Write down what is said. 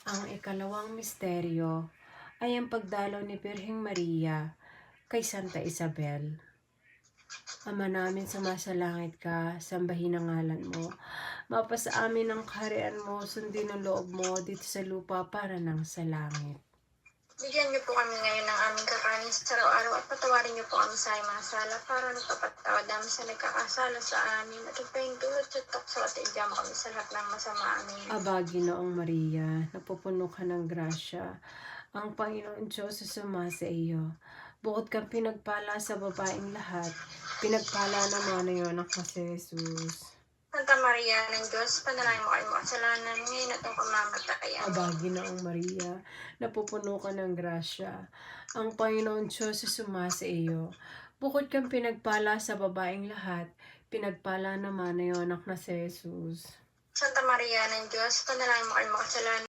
Ang ikalawang misteryo ay ang pagdalaw ni Birheng Maria kay Santa Isabel. Ama namin sumasalangit ka, sambahin ang ngalan mo. Mapasa amin ang kaharian mo, sundin ang loob mo dito sa lupa para nang sa langit. Bigyan niyo po kami ngayon ng aming kakanin sa araw-araw at patawarin niyo po kami sa aming mga sala para nagpapatawad namin sa nagkakasala sa amin at ipahintulot sa tukso at idyam kami sa lahat ng masama. Amin. Aba, Ginoong Maria, napupuno ka ng grasya. Ang Panginoon Diyos ay sumasa iyo. Bukod kang pinagpala sa babaeng lahat, pinagpala naman ang iyong anak na si Jesus. Santa Maria ng Diyos, panalangin mo kayo makasalanan ngayon at ang pamamatay. Aba, Ginoong Maria, napupuno ka ng grasya. Ang Panginoon Diyos ay sumasa iyo. Bukod kang pinagpala sa babaeng lahat, pinagpala naman ang iyong anak na si Jesus. Santa Maria ng Diyos, panalangin mo kayo makasalanan